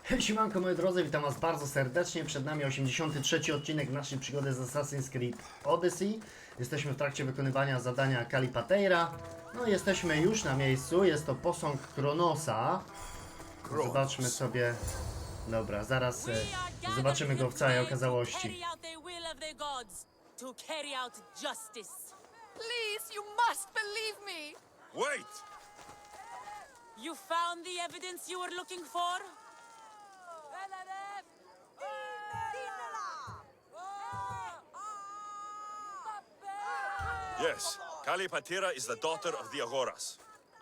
Siemanko moi drodzy, witam was bardzo serdecznie. Przed nami 83 odcinek naszej przygody z Assassin's Creed Odyssey. Jesteśmy w trakcie wykonywania zadania Kalipateira. No jesteśmy już na miejscu, jest to posąg Kronosa. Zobaczmy sobie... Dobra, zaraz zobaczymy go w całej okazałości. Please, you must believe me! Wait! You found the evidence you were looking for? Yes, Kalipatira is the daughter of the Agoras.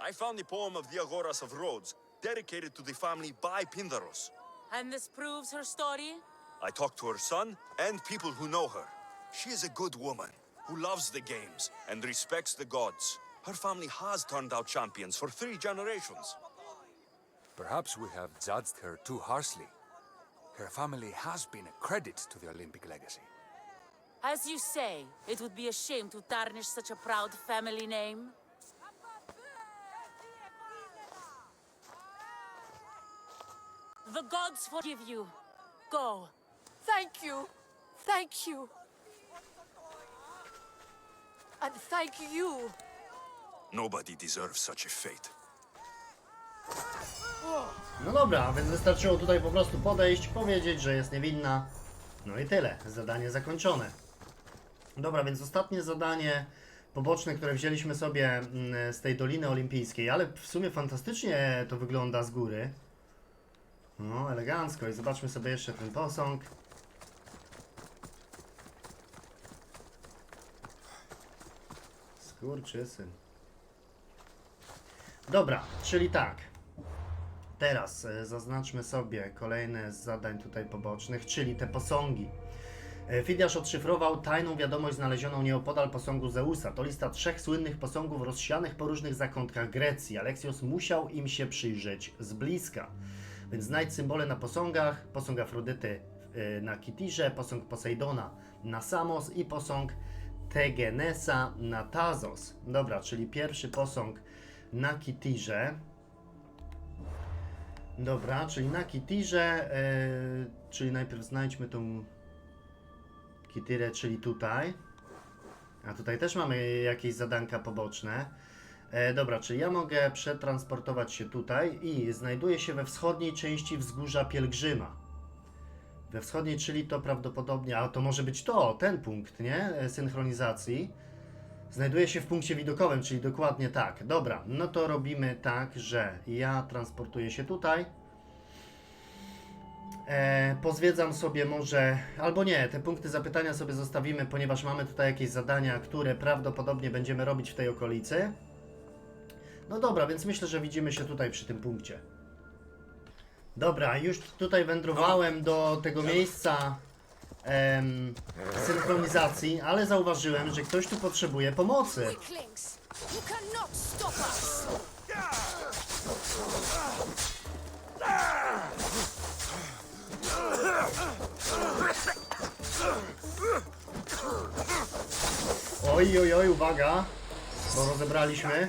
I found the poem of the Agoras of Rhodes, dedicated to the family by Pindaros. And this proves her story? I talked to her son and people who know her. She is a good woman who loves the games and respects the gods. Her family has turned out champions for 3 generations. Perhaps we have judged her too harshly. Her family has been a credit to the Olympic legacy. As you say, it would be a shame to tarnish such a proud family name. The gods forgive you. Go. Thank you. Thank you. And thank you. Nobody deserves such a fate. No dobra, więc wystarczyło tutaj po prostu podejść, powiedzieć, że jest niewinna. No i tyle, zadanie zakończone. Dobra, więc ostatnie zadanie poboczne, które wzięliśmy sobie z tej Doliny Olimpijskiej, ale w sumie fantastycznie to wygląda z góry. No, elegancko. I zobaczmy sobie jeszcze ten posąg. Skurczysyn. Dobra, czyli tak. Teraz zaznaczmy sobie kolejne z zadań tutaj pobocznych, czyli te posągi. Fidiasz odszyfrował tajną wiadomość znalezioną nieopodal posągu Zeusa. To lista 3 słynnych posągów rozsianych po różnych zakątkach Grecji. Alexios musiał im się przyjrzeć z bliska. Więc znajdź symbole na posągach. Posąg Afrodyty na Kitirze, posąg Posejdona na Samos i posąg Tegenesa na Tazos. Dobra, czyli pierwszy posąg na Kitirze. Dobra, czyli na Kitirze, czyli najpierw znajdźmy tą Kityrę, czyli tutaj. A tutaj też mamy jakieś zadanka poboczne. Dobra, czyli ja mogę przetransportować się tutaj i znajduję się we wschodniej części wzgórza Pielgrzyma. We wschodniej, czyli to prawdopodobnie, a to może być to, ten punkt, nie? Synchronizacji. Znajduje się w punkcie widokowym, czyli dokładnie tak. Dobra, no to robimy tak, że ja transportuję się tutaj. Pozwiedzam sobie może, albo nie, te punkty zapytania sobie zostawimy, ponieważ mamy tutaj jakieś zadania, które prawdopodobnie będziemy robić w tej okolicy. No dobra, więc myślę, że widzimy się tutaj przy tym punkcie. Dobra, już tutaj wędrowałem do tego miejsca synchronizacji, ale zauważyłem, że ktoś tu potrzebuje pomocy. Weaklings, you cannot stop us. Oj, oj, oj, uwaga, bo rozebraliśmy.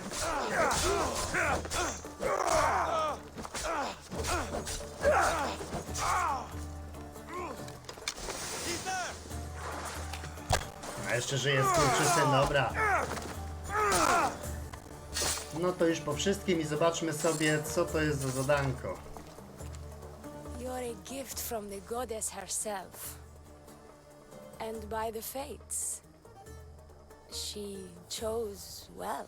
A jeszcze żyje skurczysyn, dobra. No to już po wszystkim i zobaczmy sobie, co to jest za zadanko. You're a gift from the goddess herself. And by the fates, she chose well.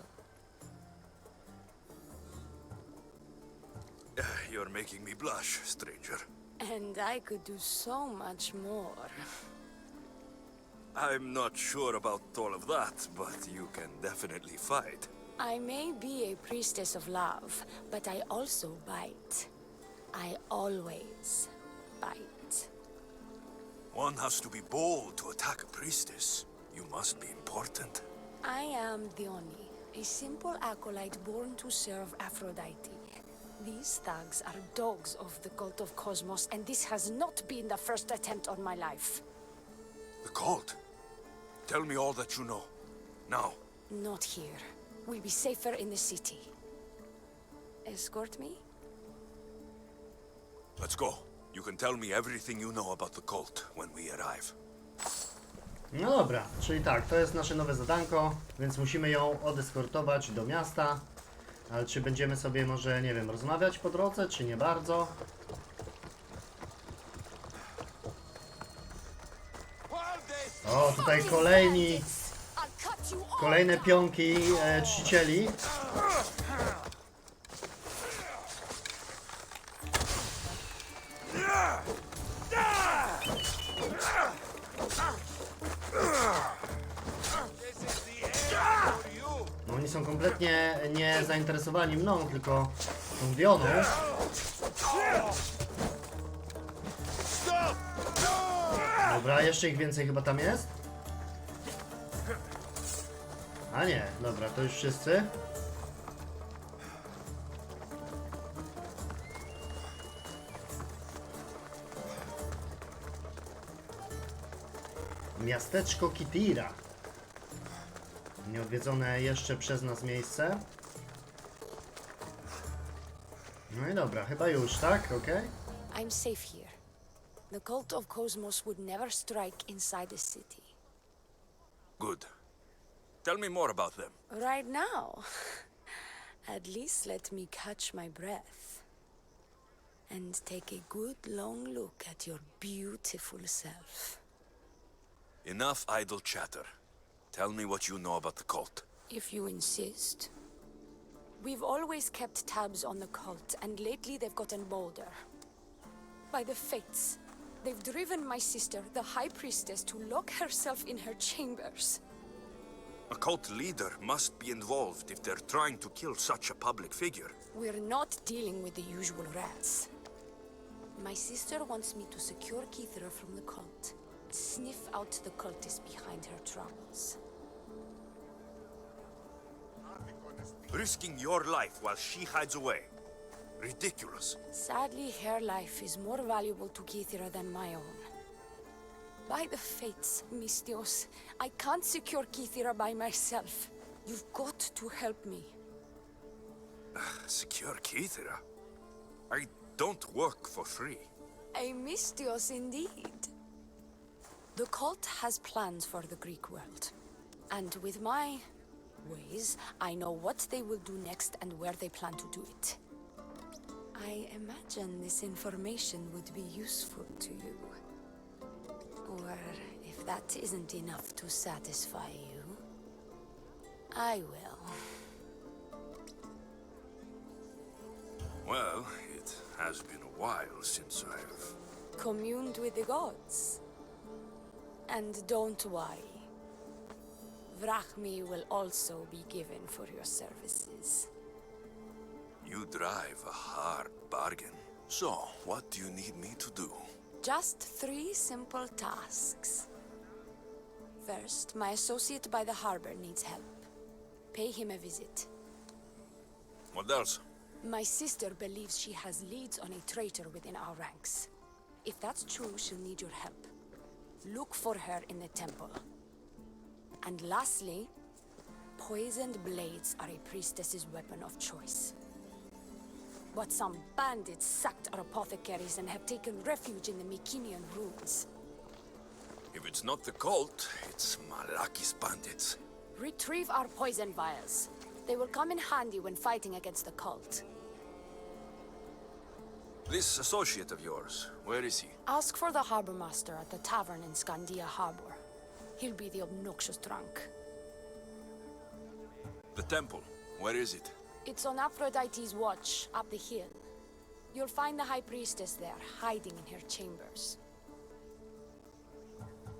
You're making me blush, stranger. And I could do so much more. I'm not sure about all of that, but you can definitely fight. I may be a priestess of love, but I also bite. I always bite. One has to be bold to attack a priestess. You must be important. I am Dionę, a simple acolyte born to serve Aphrodite. These thugs are dogs of the cult of Cosmos, and this has not been the first attempt on my life. The cult? Tell me all that you know. Now. Not here. We'll be safer in the city. Escort me? Let's go. You can tell me everything you know about the cult when we arrive. No dobra, czyli tak, to jest nasze nowe zadanko, więc musimy ją odeskortować do miasta. Ale czy będziemy sobie może, nie wiem, rozmawiać po drodze, czy nie bardzo? O, tutaj kolejne pionki czcicieli. No, oni są kompletnie nie zainteresowani mną, tylko tą Dioną. Dobra, jeszcze ich więcej chyba tam jest. A nie, dobra, to już wszyscy. Miasteczko Kitira. Nieodwiedzone jeszcze przez nas miejsce. No i dobra, chyba już, tak? Okej. I'm safe here. The cult of Cosmos would never strike inside the city. Good. Tell me more about them. Right now. At least let me catch my breath. And take a good long look at your beautiful self. Enough idle chatter. Tell me what you know about the cult. If you insist. We've always kept tabs on the cult, and lately they've gotten bolder. By the fates, they've driven my sister, the High Priestess, to lock herself in her chambers. A cult leader must be involved if they're trying to kill such a public figure. We're not dealing with the usual rats. My sister wants me to secure Kithra from the cult, sniff out the cultists behind her troubles. Risking your life while she hides away. Ridiculous. Sadly, her life is more valuable to Kithra than my own. By the fates, Mistios, I can't secure Kithra by myself. You've got to help me. Secure Kithra? I don't work for free. A Mistios indeed. The cult has plans for the Greek world. And with my ways, I know what they will do next and where they plan to do it. I imagine this information would be useful to you. Or if that isn't enough to satisfy you, I will. Well, it has been a while since I've... Communed with the gods. And don't worry. Vrachmi will also be given for your services. You drive a hard bargain. So, what do you need me to do? Just 3 simple tasks. First, my associate by the harbor needs help. Pay him a visit. What else? My sister believes she has leads on a traitor within our ranks. If that's true, she'll need your help. Look for her in the temple. And lastly, poisoned blades are a priestess's weapon of choice. But some bandits sacked our apothecaries and have taken refuge in the Mycenaean ruins. If it's not the cult, it's Malaki's bandits. Retrieve our poison vials. They will come in handy when fighting against the cult. This associate of yours, where is he? Ask for the harbor master at the tavern in Scandia Harbor. He'll be the obnoxious drunk. The temple, where is it? It's on Aphrodite's watch, up the hill. You'll find the High Priestess there, hiding in her chambers.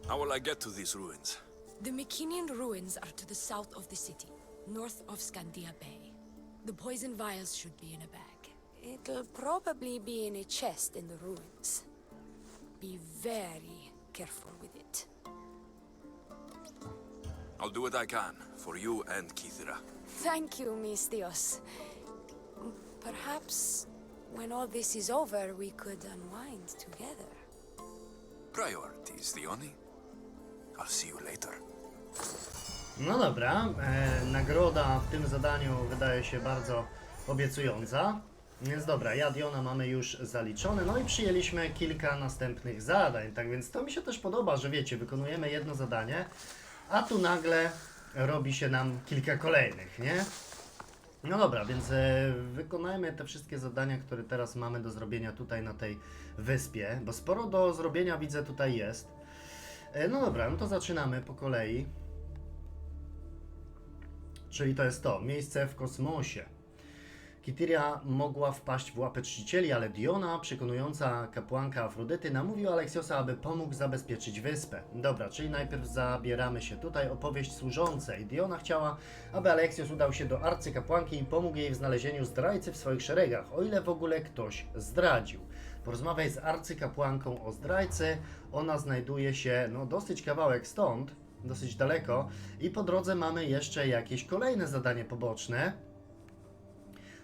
How will I get to these ruins? The Mycenaean ruins are to the south of the city, north of Scandia Bay. The poison vials should be in a bag. It'll probably be in a chest in the ruins. Be very careful with it. I'll do what I can, for you and Kithra. Thank you, Mistios. Perhaps when all this is over, we could unwind together. Priorities, Dionę. I'll see you later. No dobra, nagroda w tym zadaniu wydaje się bardzo obiecująca. Więc dobra, ja Diona mamy już zaliczone, no i przyjęliśmy kilka następnych zadań, tak więc to mi się też podoba, że wiecie, wykonujemy jedno zadanie, a tu nagle robi się nam kilka kolejnych, nie? No dobra, więc wykonajmy te wszystkie zadania, które teraz mamy do zrobienia tutaj na tej wyspie, bo sporo do zrobienia widzę tutaj jest. No dobra, no to zaczynamy po kolei. Czyli to jest to, miejsce w kosmosie. Kythyria mogła wpaść w łapę czcicieli, ale Diona, przekonująca kapłanka Afrodyty, namówiła Aleksiosa, aby pomógł zabezpieczyć wyspę. Dobra, czyli najpierw zabieramy się tutaj, opowieść służącej. Diona chciała, aby Aleksios udał się do arcykapłanki i pomógł jej w znalezieniu zdrajcy w swoich szeregach, o ile w ogóle ktoś zdradził. Porozmawiaj z arcykapłanką o zdrajcy, ona znajduje się no dosyć kawałek stąd, dosyć daleko i po drodze mamy jeszcze jakieś kolejne zadanie poboczne.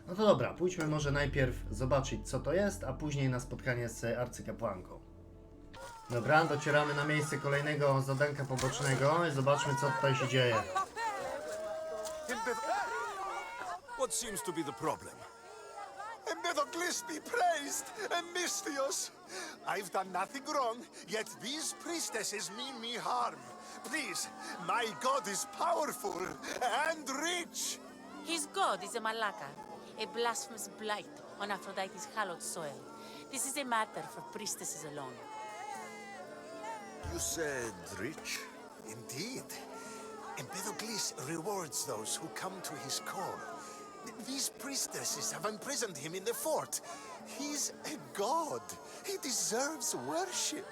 No to dobra, pójdźmy może najpierw zobaczyć co to jest, a później na spotkanie z arcykapłanką. Dobra, docieramy na miejsce kolejnego zadanka pobocznego i zobaczmy co tutaj się dzieje. What seems to be the problem? Empedocles be praised, Misthios! I've done nothing wrong, yet these priestesses mean me harm. Please, my god is powerful and rich! His god is a Malaka, a blasphemous blight on Aphrodite's hallowed soil. This is a matter for priestesses alone. You said rich? Indeed. Empedocles rewards those who come to his call. These priestesses have imprisoned him in the fort. He's a god. He deserves worship.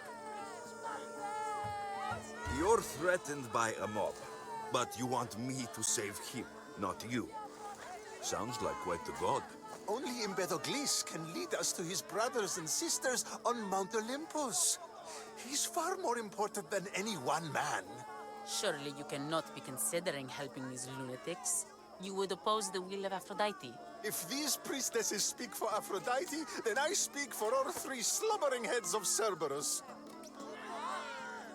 You're threatened by a mob, but you want me to save him, not you. Sounds like quite the god. Only Empedocles can lead us to his brothers and sisters on Mount Olympus. He's far more important than any one man. Surely you cannot be considering helping these lunatics. You would oppose the will of Aphrodite. If these priestesses speak for Aphrodite, then I speak for all three slumbering heads of Cerberus.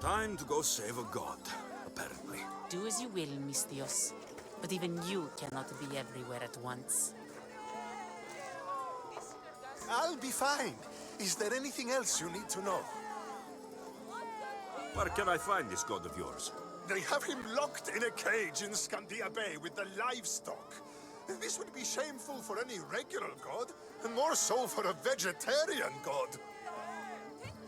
Time to go save a god, apparently. Do as you will, Misthios. But even you cannot be everywhere at once. I'll be fine. Is there anything else you need to know? Where can I find this god of yours? They have him locked in a cage in Scandia Bay with the livestock. This would be shameful for any regular god, and more so for a vegetarian god.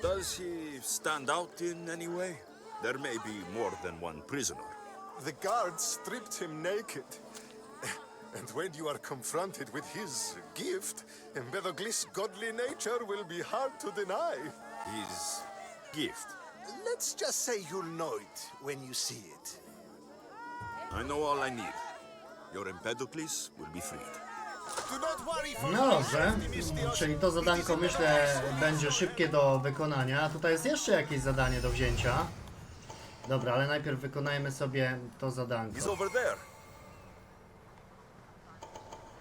Does he stand out in any way? There may be more than one prisoner. The guards stripped him naked. And when you are confronted with his gift, Empedocles' godly nature will be hard to deny. His gift. Let's just say you'll know it when you see it. I know all I need. Your Empedocles will be freed. Do not worry for No dobrze, czyli to zadanko myślę będzie szybkie do wykonania. Tutaj jest jeszcze jakieś zadanie do wzięcia. Dobra, ale najpierw wykonajmy sobie to He's zadanko. over there.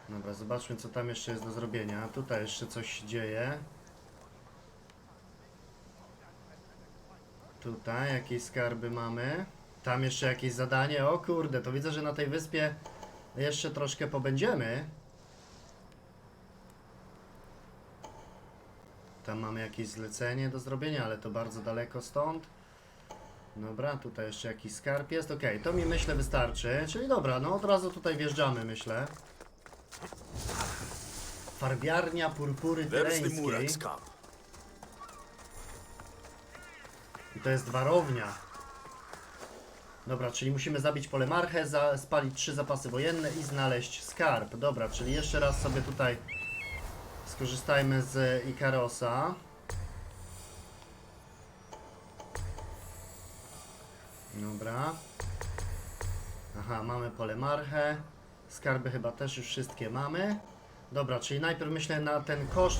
Dobra, zobaczmy co tam jeszcze jest do zrobienia. Tutaj jeszcze coś się dzieje. Tutaj jakieś skarby mamy. Tam jeszcze jakieś zadanie. O kurde, to widzę, że na tej wyspie jeszcze troszkę pobędziemy. Tam mamy jakieś zlecenie do zrobienia, ale to bardzo daleko stąd. Dobra, tutaj jeszcze jakiś skarb jest. Okej, to mi myślę wystarczy. Czyli dobra, no od razu tutaj wjeżdżamy, myślę. Farbiarnia purpury There's the Murak's tyreńskiej. camp. I to jest warownia. Dobra, czyli musimy zabić polemarchę, spalić 3 zapasy wojenne i znaleźć skarb. Dobra, czyli jeszcze raz sobie tutaj skorzystajmy z Ikarosa. Dobra. Aha, mamy polemarchę. Skarby chyba też już wszystkie mamy. Dobra, czyli najpierw myślę na ten kosz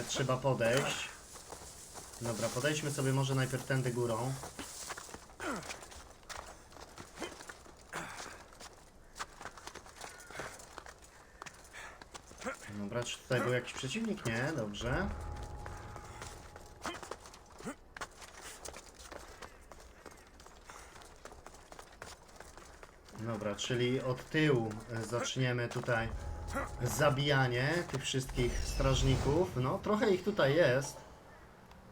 trzeba podejść. Dobra, podejdźmy sobie może najpierw tędy górą. Dobra, czy tutaj był jakiś przeciwnik? Nie, dobrze. Dobra, czyli od tyłu zaczniemy tutaj zabijanie tych wszystkich strażników. No, trochę ich tutaj jest.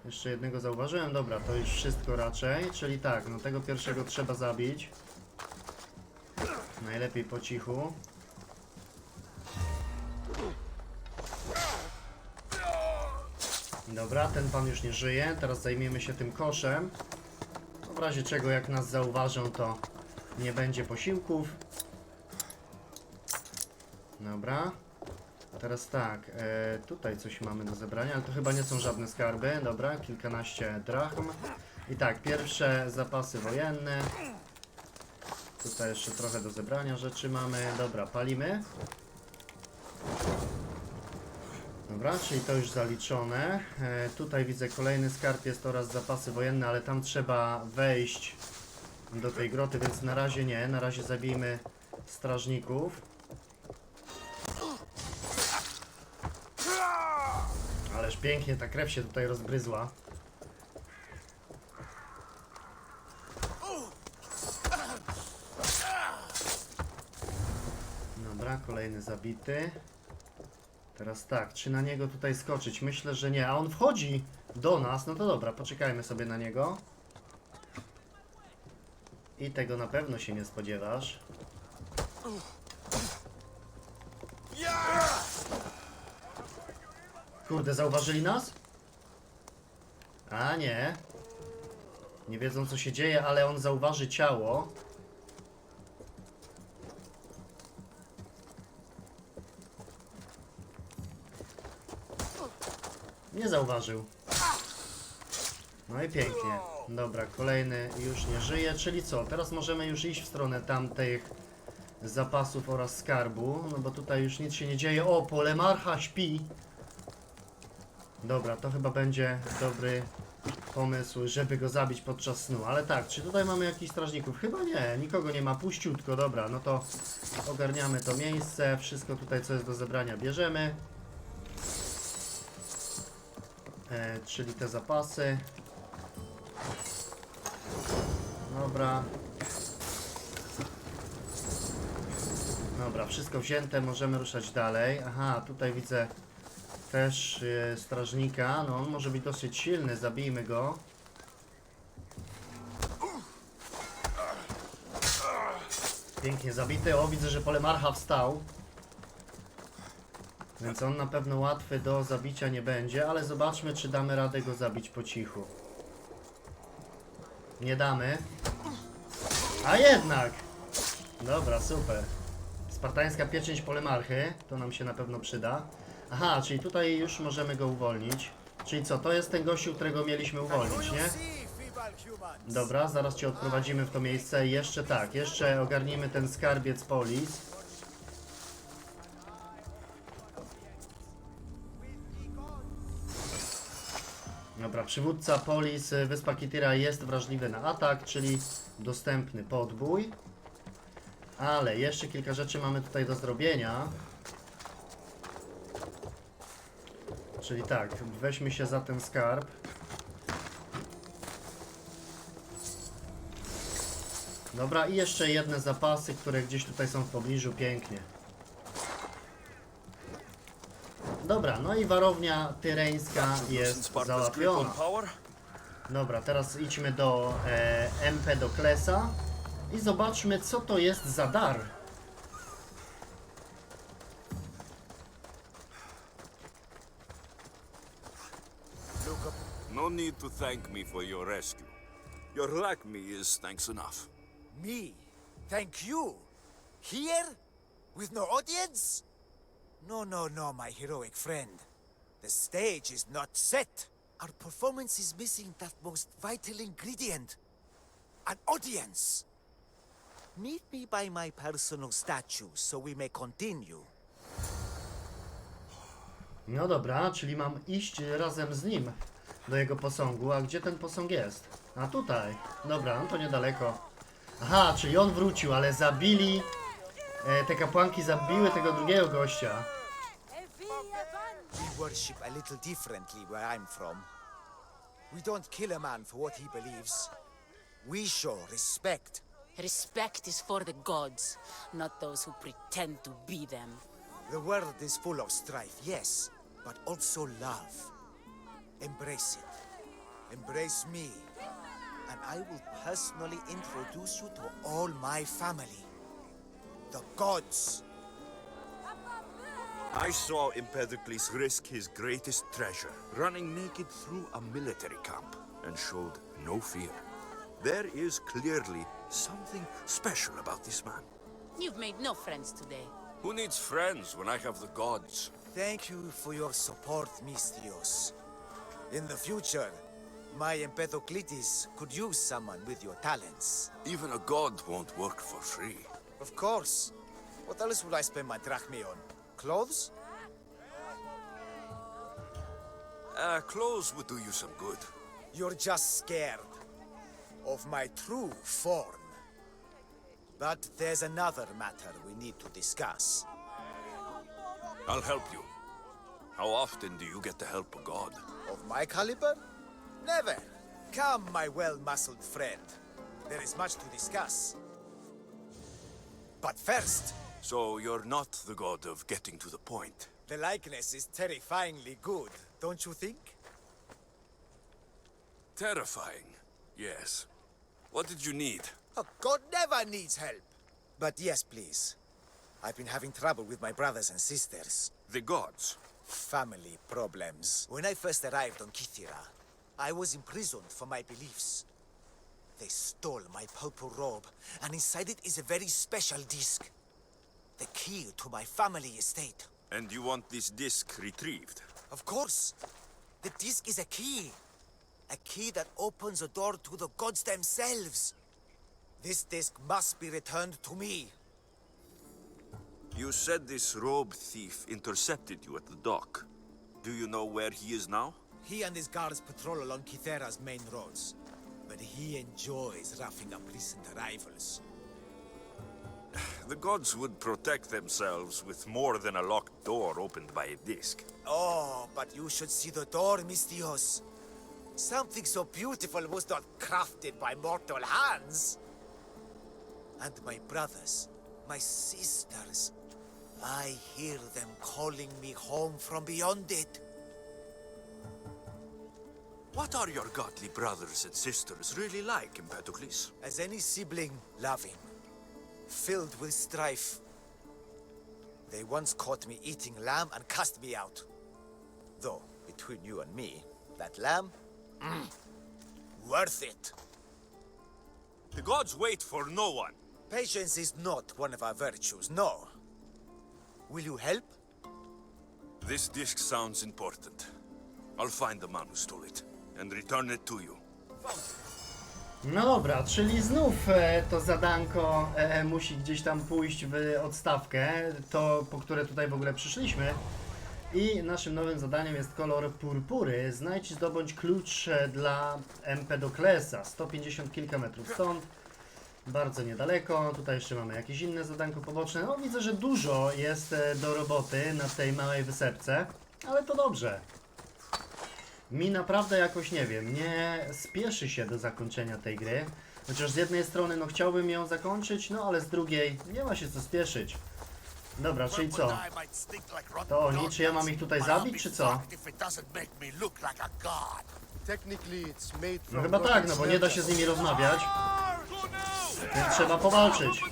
Jeszcze jednego zauważyłem. Dobra, to już wszystko raczej. Czyli tak, no tego pierwszego trzeba zabić. Najlepiej po cichu. Dobra, ten pan już nie żyje. Teraz zajmiemy się tym koszem. No w razie czego, jak nas zauważą, to nie będzie posiłków. Dobra. Teraz tak, tutaj coś mamy do zebrania, ale to chyba nie są żadne skarby. Dobra, kilkanaście drachm. I tak, pierwsze zapasy wojenne. Tutaj jeszcze trochę do zebrania rzeczy mamy. Dobra, palimy. Dobra, czyli to już zaliczone. Tutaj widzę kolejny skarb jest oraz zapasy wojenne, ale tam trzeba wejść do tej groty, więc na razie nie. Na razie zabijmy strażników. Ależ pięknie ta krew się tutaj rozbryzła. Dobra, kolejny zabity. Teraz tak, czy na niego tutaj skoczyć? Myślę, że nie. A on wchodzi do nas. No to dobra, poczekajmy sobie na niego. I tego na pewno się nie spodziewasz. Kurde, zauważyli nas? A nie. Nie wiedzą, co się dzieje, ale on zauważy ciało. Nie zauważył. No i pięknie. Dobra, kolejny już nie żyje. Czyli co? Teraz możemy już iść w stronę tamtych zapasów oraz skarbu. No bo tutaj już nic się nie dzieje. O, polemarcha śpi. Dobra, to chyba będzie dobry pomysł, żeby go zabić podczas snu. Ale tak, czy tutaj mamy jakichś strażników? Chyba nie, nikogo nie ma. Puściutko, dobra, no to ogarniamy to miejsce. Wszystko tutaj, co jest do zebrania, bierzemy. Czyli te zapasy. Dobra. Dobra, wszystko wzięte, możemy ruszać dalej. Aha, tutaj widzę też strażnika. No, on może być dosyć silny, zabijmy go. Pięknie zabity. O, widzę, że polemarcha wstał. Więc on na pewno łatwy do zabicia nie będzie, ale zobaczmy, czy damy radę go zabić po cichu. Nie damy. A jednak! Dobra, super. Spartańska pieczęć polemarchy, to nam się na pewno przyda. Aha, czyli tutaj już możemy go uwolnić. Czyli co, to jest ten gościu, którego mieliśmy uwolnić, nie? Dobra, zaraz cię odprowadzimy w to miejsce. Jeszcze tak, jeszcze ogarnijmy ten skarbiec polis. Dobra, przywódca polis Wyspa Kittyra jest wrażliwy na atak, czyli dostępny podbój. Ale jeszcze kilka rzeczy mamy tutaj do zrobienia. Czyli tak, weźmy się za ten skarb. Dobra, i jeszcze jedne zapasy, które gdzieś tutaj są w pobliżu, pięknie. Dobra, no i warownia tyreńska jest załatwiona. Dobra, teraz idźmy do MP do Klesa i zobaczmy, co to jest za dar. No need to thank me for your rescue. Your lack me is thanks enough. Me? Thank you? Here? With no audience? No, no, no, my heroic friend. The stage is not set. Our performance is missing that most vital ingredient. An audience. Meet me by my personal statue so we may continue. No dobra, czyli mam iść razem z nim do jego posągu. A gdzie ten posąg jest? A tutaj. Dobra, no to niedaleko. Aha, czyli on wrócił, ale zabili... te kapłanki zabiły tego drugiego gościa. We worship a little differently where I'm from. We don't kill a man for what he believes. We show respect. Respect is for the gods, not those who pretend to be them. The world is full of strife, yes, but also love. Embrace it. Embrace me. And I will personally introduce you to all my family. The gods. I saw Empedocles risk his greatest treasure, running naked through a military camp, and showed no fear. There is clearly something special about this man. You've made no friends today. Who needs friends when I have the gods? Thank you for your support, Mistios. In the future, my Empedocles could use someone with your talents. Even a god won't work for free. Of course. What else would I spend my drachmae on? Clothes? Clothes would do you some good. You're just scared of my true form. But there's another matter we need to discuss. I'll help you. How often do you get the help of God? Of my caliber? Never. Come, my well-muscled friend. There is much to discuss. But first, So you're not the god of getting to the point. the likeness is terrifyingly good, don't you think? Terrifying, yes. What did you need? A god never needs help. But yes, please. I've been having trouble with my brothers and sisters. The gods. Family problems. When I first arrived on Kythera, I was imprisoned for my beliefs. They stole my purple robe, and inside it is a very special disc. The key to my family estate. And you want this disc retrieved? Of course. The disc is a key. A key that opens a door to the gods themselves. This disc must be returned to me. You said this robe thief intercepted you at the dock. Do you know where he is now? He and his guards patrol along Kythera's main roads. But he enjoys roughing up recent arrivals. The gods would protect themselves with more than a locked door opened by a disc. Oh, but you should see the door, Mistios. Something so beautiful was not crafted by mortal hands. And my brothers, my sisters, I hear them calling me home from beyond it. What are your godly brothers and sisters really like, Empedocles? As any sibling, loving, filled with strife. They once caught me eating lamb and cast me out. Though, between you and me, that lamb, worth it. The gods wait for no one. Patience is not one of our virtues, no. Will you help? This disc sounds important. I'll find the man who stole it and return it to you. No dobra, czyli znów to zadanko musi gdzieś tam pójść w odstawkę, to po które tutaj w ogóle przyszliśmy. I naszym nowym zadaniem jest kolor purpury. Znajdź i zdobądź klucz dla Empedoklesa. 150 kilka metrów stąd. Bardzo niedaleko. Tutaj jeszcze mamy jakieś inne zadanko poboczne. No widzę, że dużo jest do roboty na tej małej wysepce. Ale to dobrze. Mi naprawdę jakoś, nie wiem, nie spieszy się do zakończenia tej gry. Chociaż z jednej strony no chciałbym ją zakończyć, no ale z drugiej nie ma się co spieszyć. Dobra, czyli co? To oni, czy ja mam ich tutaj zabić, czy co? No chyba tak, no bo nie da się z nimi rozmawiać. Więc trzeba powalczyć.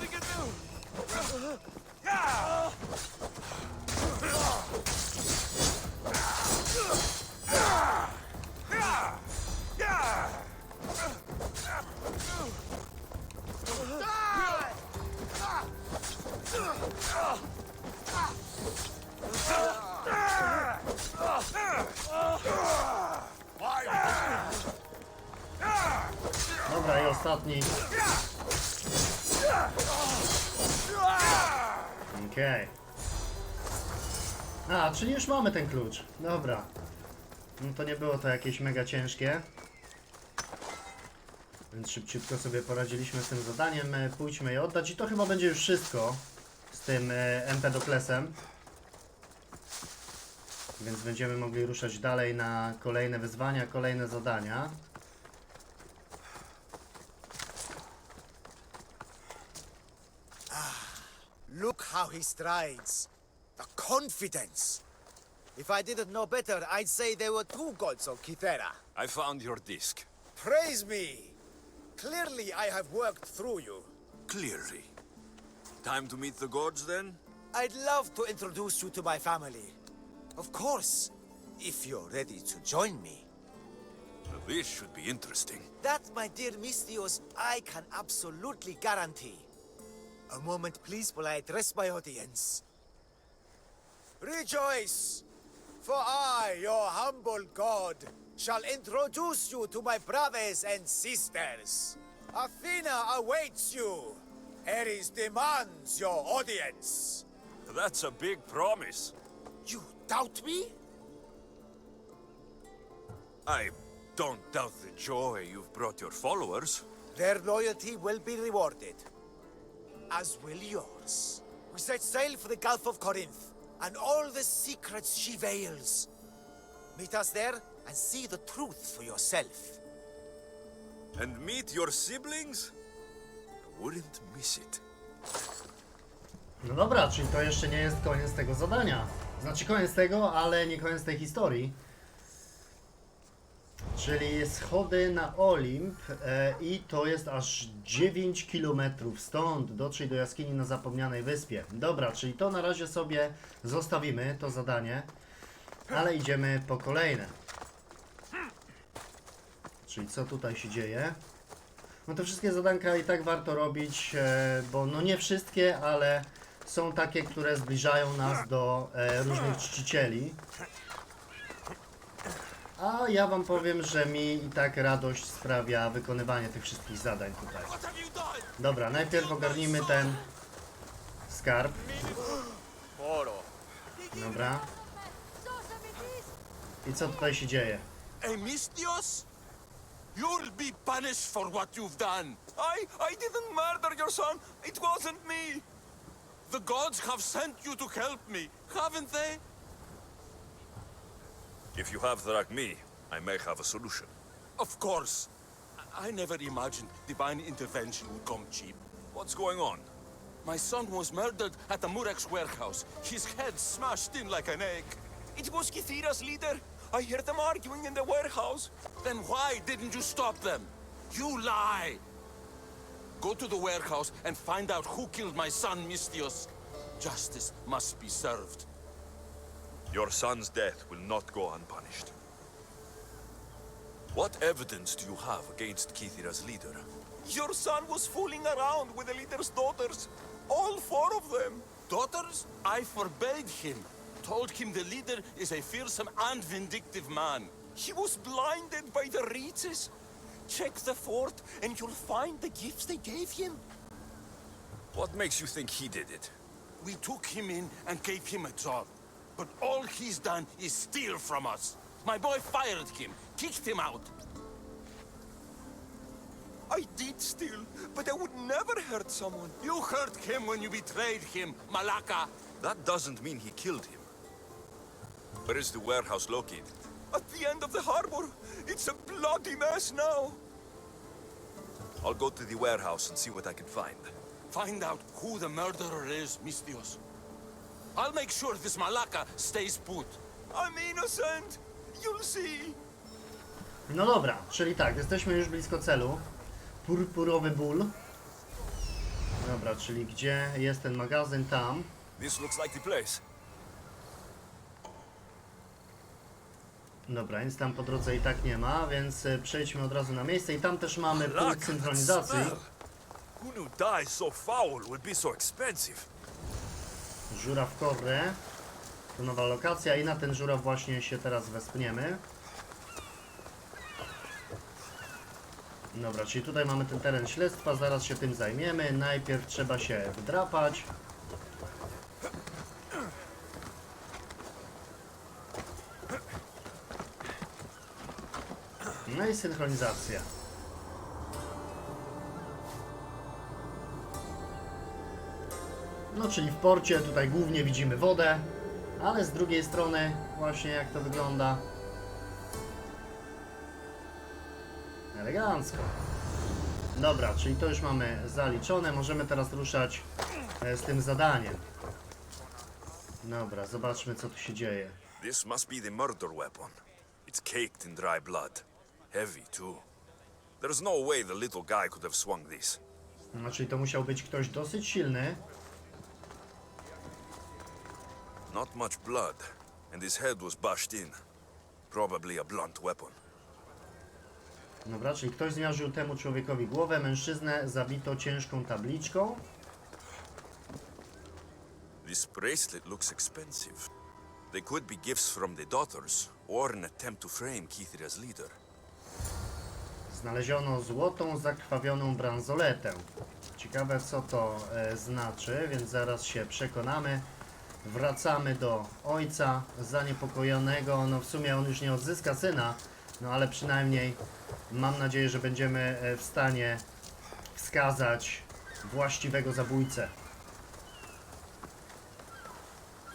Dobra, i ostatni. Okej. A, czyli już mamy ten klucz. Dobra. No to nie było to jakieś mega ciężkie. Więc szybciutko sobie poradziliśmy z tym zadaniem. Pójdźmy je oddać i to chyba będzie już wszystko z tym Empedoklesem. Więc będziemy mogli ruszać dalej na kolejne wyzwania, kolejne zadania. Look how he strides. The confidence! If I didn't know better, I'd say there were two gods on Kythera. I found your disc. Praise me! Clearly I have worked through you. Clearly. Time to meet the gods, then? I'd love to introduce you to my family. Of course, if you're ready to join me. This should be interesting. That, my dear Mystios, I can absolutely guarantee. A moment, please, while I address my audience. Rejoice! For I, your humble god, shall introduce you to my brothers and sisters. Athena awaits you. Ares demands your audience. That's a big promise. You doubt me? I don't doubt the joy you've brought your followers. Their loyalty will be rewarded. As will yours. We set sail for the Gulf of Corinth, and all the secrets she veils. Meet us there, and see the truth for yourself. And meet your siblings? I wouldn't miss it. No dobra, czyli to jeszcze nie jest koniec tego zadania. Znaczy koniec tego, ale nie koniec tej historii. Czyli schody na Olimp i to jest aż 9 km stąd dotrzeć do jaskini na zapomnianej wyspie. Dobra, czyli to na razie sobie zostawimy, to zadanie, ale idziemy po kolejne. Czyli co tutaj się dzieje? No te wszystkie zadanka i tak warto robić, bo no nie wszystkie, ale są takie, które zbliżają nas do różnych czcicieli. A ja wam powiem, że mi i tak radość sprawia wykonywanie tych wszystkich zadań tutaj. Dobra, najpierw ogarnijmy ten skarb. Dobra. I co tutaj się dzieje? Mystios? You'll be punished for what you've done. I didn't murder your son. It wasn't me. The gods have sent you to help me, haven't they? If you have the like me, I may have a solution. Of course. I never imagined divine intervention would come cheap. What's going on? My son was murdered at the Murex warehouse. His head smashed in like an egg. It was Kythera's leader. I heard them arguing in the warehouse. Then why didn't you stop them? You lie! Go to the warehouse and find out who killed my son, Mystios. Justice must be served. Your son's death will not go unpunished. What evidence do you have against Kythera's leader? Your son was fooling around with the leader's daughters. All 4 of them. Daughters? I forbade him. Told him the leader is a fearsome and vindictive man. He was blinded by the reaches. Check the fort and you'll find the gifts they gave him. What makes you think he did it? We took him in and gave him a job. But all he's done is steal from us. My boy fired him, kicked him out. I did steal, but I would never hurt someone. You hurt him when you betrayed him, Malaka. That doesn't mean he killed him. Where is the warehouse located? At the end of the harbor. It's a bloody mess now. I'll go to the warehouse and see what I can find. Find out who the murderer is, Mystios. I'll make sure this Malaka stays put. I'm innocent. You'll see. No dobra, czyli tak, jesteśmy już blisko celu. Purpurowy ból. Dobra, czyli gdzie jest ten magazyn? Tam. This looks like the place. Dobra, nic tam po drodze i tak nie ma, więc przejdźmy od razu na miejsce i tam też mamy punkt synchronizacji. Who knew dye so foul would be so expensive? Żuraw Korre. To nowa lokacja i na ten żuraw właśnie się teraz wespniemy. Dobra, czyli tutaj mamy ten teren śledztwa, zaraz się tym zajmiemy. Najpierw trzeba się wdrapać. No i synchronizacja. No czyli w porcie tutaj głównie widzimy wodę, ale z drugiej strony właśnie jak to wygląda. Elegancko. Dobra, czyli to już mamy zaliczone. Możemy teraz ruszać z tym zadaniem. Dobra, zobaczmy co tu się dzieje. This must be the murder weapon. It's caked in dry blood. Heavy, too. There's no way the little guy could have swung this. No, czyli to musiał być ktoś dosyć silny. Not much blood, and his head was bashed in. Probably a blunt weapon. Dobra, czyli ktoś zmiażdżył temu człowiekowi głowę, mężczyznę zabito ciężką tabliczką. This bracelet looks expensive. They could be gifts from the daughters, or an attempt to frame Keithir as leader. Znaleziono złotą, zakrwawioną bransoletę. Ciekawe co to znaczy, więc zaraz się przekonamy. Wracamy do ojca zaniepokojonego. No w sumie on już nie odzyska syna, no ale przynajmniej mam nadzieję, że będziemy w stanie wskazać właściwego zabójcę.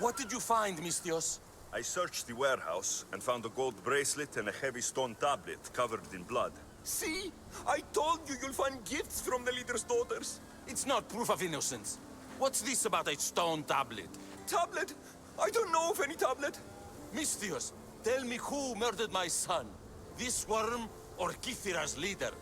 What did you find, Mistios? I searched the warehouse and found a gold bracelet and a heavy stone tablet covered in blood. See? I told you you'll find gifts from the leader's daughters. It's not proof of innocence. What's this about a stone tablet? Tablet? I don't know of any tablet. Mistios, tell me who murdered my son. This worm or Keithira's leader?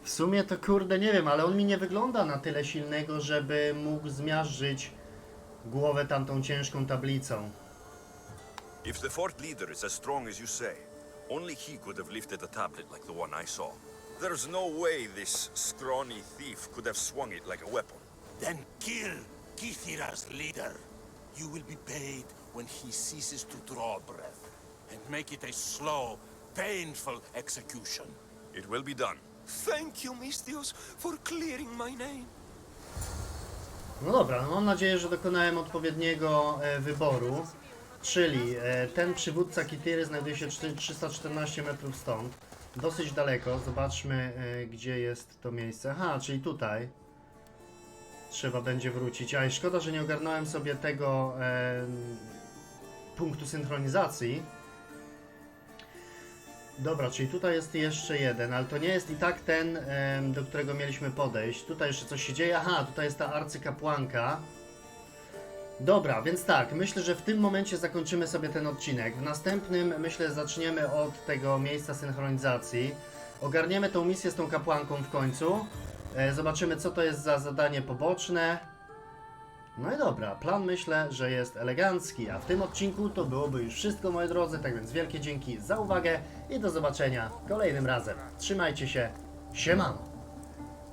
W sumie to kurde nie wiem, ale on mi nie wygląda na tyle silnego, żeby mógł zmiażdżyć głowę tamtą ciężką tablicą. If the fort leader is as strong as you say, only he could have lifted a tablet like the one I saw. There's no way this scrawny thief could have swung it like a weapon. Then kill Keithira's leader. You will be paid when he ceases to draw breath. And make it a slow, painful execution. It will be done. Thank you, Mistios, for clearing my name. No dobra, no mam nadzieję, że dokonałem odpowiedniego wyboru. Czyli ten przywódca Keithiry znajduje się 314 metrów stąd. Dosyć daleko. Zobaczmy gdzie jest to miejsce. Aha, czyli tutaj. Trzeba będzie wrócić. A i szkoda, że nie ogarnąłem sobie tego punktu synchronizacji. Dobra, czyli tutaj jest jeszcze jeden, ale to nie jest i tak ten, do którego mieliśmy podejść. Tutaj jeszcze coś się dzieje. Aha, tutaj jest ta arcykapłanka. Dobra, więc tak, myślę, że w tym momencie zakończymy sobie ten odcinek. W następnym, myślę, zaczniemy od tego miejsca synchronizacji. Ogarniemy tą misję z tą kapłanką w końcu. Zobaczymy, co to jest za zadanie poboczne. No i dobra, plan myślę, że jest elegancki, a w tym odcinku to byłoby już wszystko, moi drodzy, tak więc wielkie dzięki za uwagę i do zobaczenia kolejnym razem. Trzymajcie się, siemano!